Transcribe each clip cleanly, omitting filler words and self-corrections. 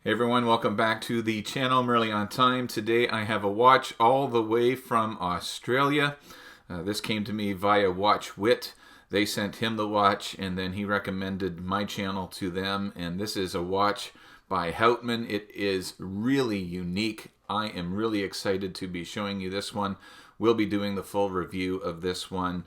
Hey everyone, welcome back to the channel. I'm early on time. Today I have a watch all the way from Australia. This came to me via WatchWit. They sent him the watch and then he recommended my channel to them. And this is a watch by Houtman. It is really unique. I am really excited to be showing you this one. We'll be doing the full review of this one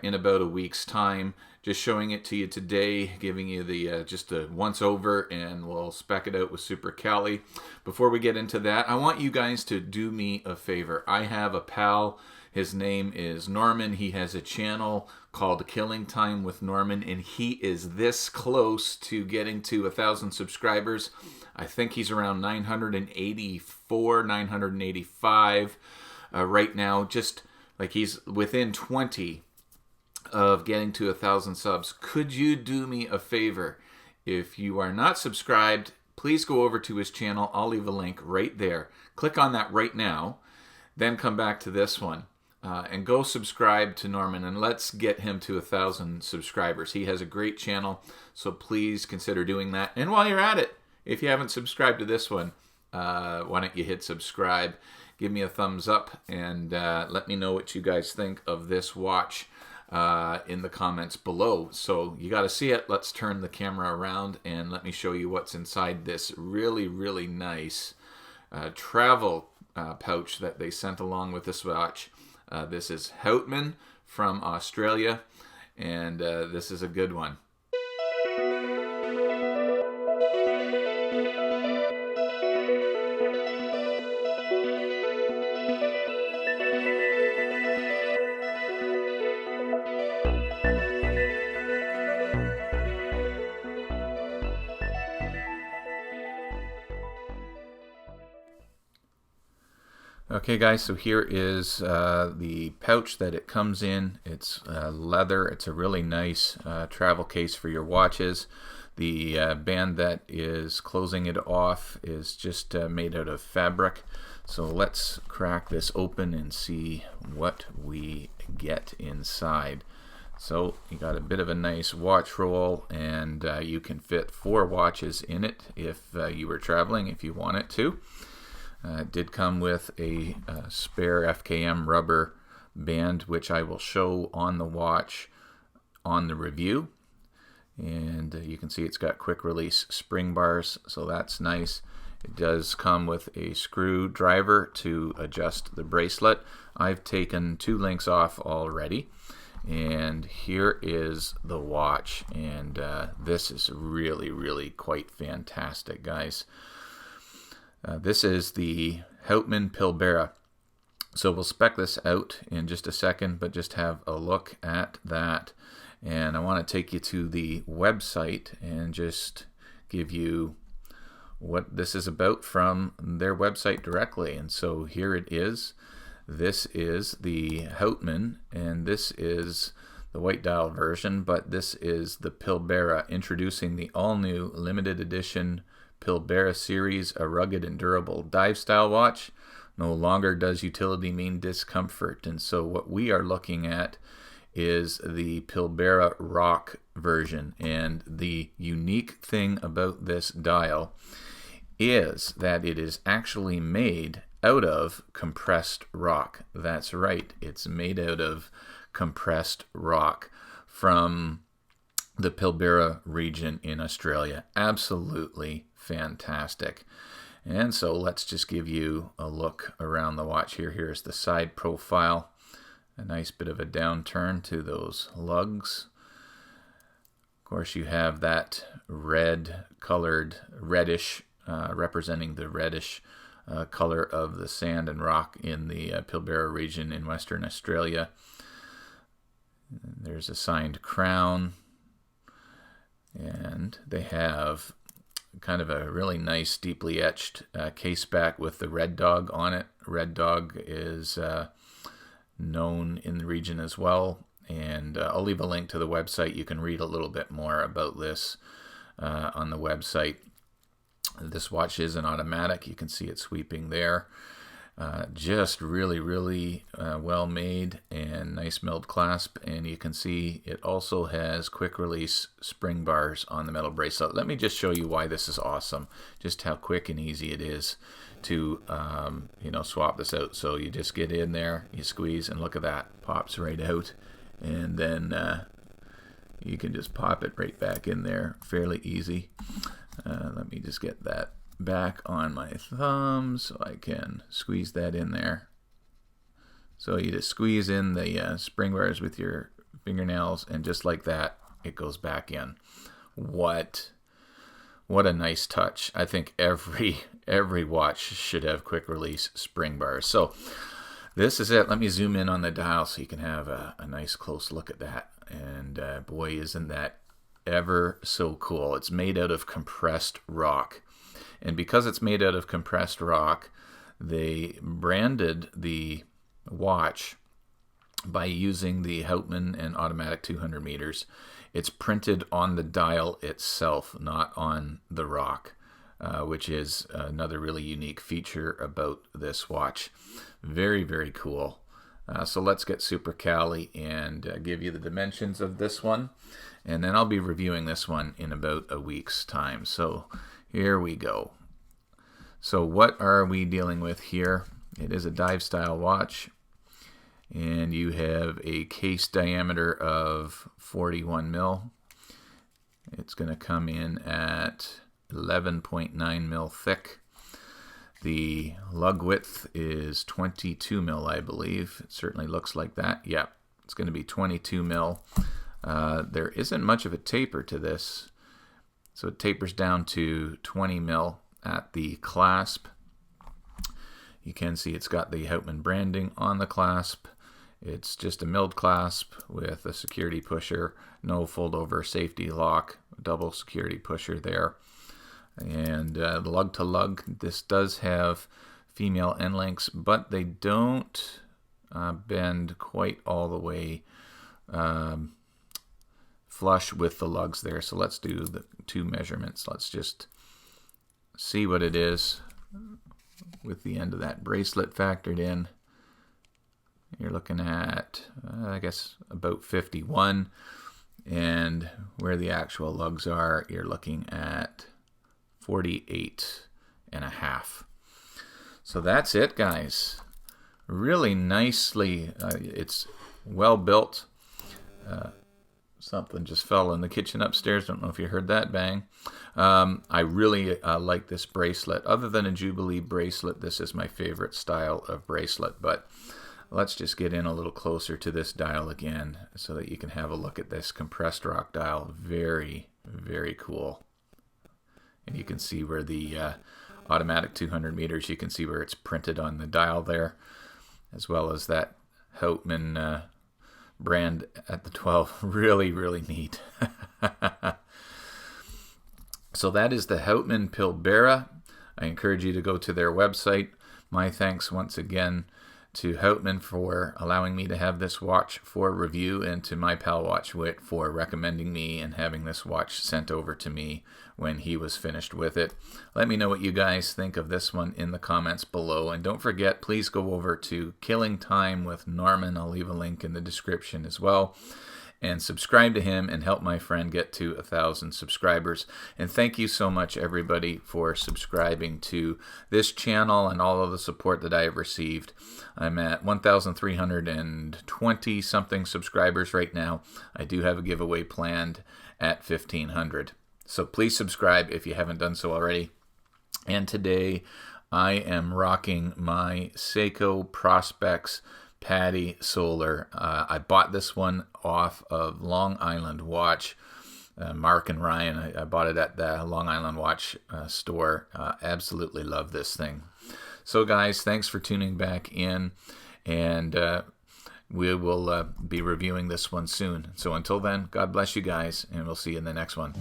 in about a week's time. Just showing it to you today, giving you the just a once over, and we'll spec it out with Super Cali. Before we get into that, I want you guys to do me a favor. I have a pal. His name is Norman. He has a channel called Killing Time with Norman, and he is this close to getting to 1,000 subscribers. I think he's around 984, 985 right now. Just like he's within 20 of getting to 1,000 subs. Could you do me a favor? If you are not subscribed, please go over to his channel. I'll leave a link right there. Click on that right now, then come back to this one and go subscribe to Norman, and let's get him to 1,000 subscribers. He has a great channel, so please consider doing that. And while you're at it, if you haven't subscribed to this one, why don't you hit subscribe, give me a thumbs up, and let me know what you guys think of this watch in the comments below. So you got to see it. Let's turn the camera around and let me show you what's inside this really nice travel pouch that they sent along with this watch. This is Houtman from Australia, and this is a good one. Okay guys, so here is the pouch that it comes in. It's leather. It's a really nice travel case for your watches. The band that is closing it off is just made out of fabric. So let's crack this open and see what we get inside. So you got a bit of a nice watch roll, and you can fit 4 watches in it if you were traveling, if you wanted to. It did come with a spare FKM rubber band, which I will show on the watch on the review. And you can see it's got quick release spring bars, so that's nice. It does come with a screwdriver to adjust the bracelet. I've taken 2 links off already. And here is the watch, and this is really quite fantastic, guys. This is the Houtman Pilbara. So we'll spec this out in just a second, but just have a look at that. And I want to take you to the website and just give you what this is about from their website directly. And so here it is. This is the Houtman, and this is the white dial version, but this is the Pilbara, introducing the all-new limited edition Pilbara series, a rugged and durable dive style watch. No longer does utility mean discomfort. And so what we are looking at is the Pilbara Rock version. And the unique thing about this dial is that it is actually made out of compressed rock. That's right, it's made out of compressed rock from the Pilbara region in Australia. Absolutely fantastic. And so let's just give you a look around the watch here. Here's the side profile. A nice bit of a downturn to those lugs. Of course, you have that red colored, reddish, representing the reddish color of the sand and rock in the Pilbara region in Western Australia. There's a signed crown, and they have kind of a really nice deeply etched case back with the red dog on it. Red dog is known in the region as well, and I'll leave a link to the website. You can read a little bit more about this on the website. This watch is an automatic. You can see it sweeping there. Just really well made and nice milled clasp, and you can see it also has quick release spring bars on the metal bracelet. Let me just show you why this is awesome, just how quick and easy it is to swap this out. So you just get in there, you squeeze, and look at that, pops right out, and then you can just pop it right back in there fairly easy. Let me just get that back on my thumb so I can squeeze that in there. So you just squeeze in the spring bars with your fingernails, and just like that, it goes back in. What a nice touch. I think every watch should have quick release spring bars. So this is it. Let me zoom in on the dial so you can have a nice close look at that. And boy, isn't that ever so cool. It's made out of compressed rock. And because it's made out of compressed rock, they branded the watch by using the Houtman and automatic 200 meters. It's printed on the dial itself, not on the rock, which is another really unique feature about this watch. Very cool. So let's get super Cali and give you the dimensions of this one. And then I'll be reviewing this one in about a week's time. So here we go. So what are we dealing with here? It is a dive style watch, and you have a case diameter of 41 mil. It's going to come in at 11.9 mil thick. The lug width is 22 mil, I believe. It certainly looks like that. Yeah, it's going to be 22 mil. There isn't much of a taper to this, so it tapers down to 20 mil at the clasp. You can see it's got the Houtman branding on the clasp. It's just a milled clasp with a security pusher, no fold over safety lock, double security pusher there. And the lug to lug, this does have female end links, but they don't bend quite all the way flush with the lugs there. So let's do the two measurements. Let's just see what it is with the end of that bracelet factored in. You're looking at, I guess, about 51. And where the actual lugs are, you're looking at 48 and a half. So that's it, guys. Really nicely, it's well built. Something just fell in the kitchen upstairs. Don't know if you heard that bang. I really like this bracelet. Other than a Jubilee bracelet, this is my favorite style of bracelet. But let's just get in a little closer to this dial again so that you can have a look at this compressed rock dial. Very cool. And you can see where the automatic 200 meters, you can see where it's printed on the dial there, as well as that Houtman brand at the 12. Really neat. So that is the Houtman Pilbara. I encourage you to go to their website. My thanks once again to Houtman for allowing me to have this watch for review, and to my pal WatchWit for recommending me and having this watch sent over to me when he was finished with it. Let me know what you guys think of this one in the comments below, and don't forget, please go over to Killing Time with Norman. I'll leave a link in the description as well, and subscribe to him and help my friend get to 1,000 subscribers. And thank you so much, everybody, for subscribing to this channel and all of the support that I have received. I'm at 1,320 something subscribers right now. I do have a giveaway planned at 1,500. So please subscribe if you haven't done so already. And today I am rocking my Seiko Prospex Paddy Solar. I bought this one off of Long Island Watch. Mark and Ryan, I bought it at the Long Island Watch store. Absolutely love this thing. So guys, thanks for tuning back in, and we will be reviewing this one soon. So until then, God bless you guys, and we'll see you in the next one.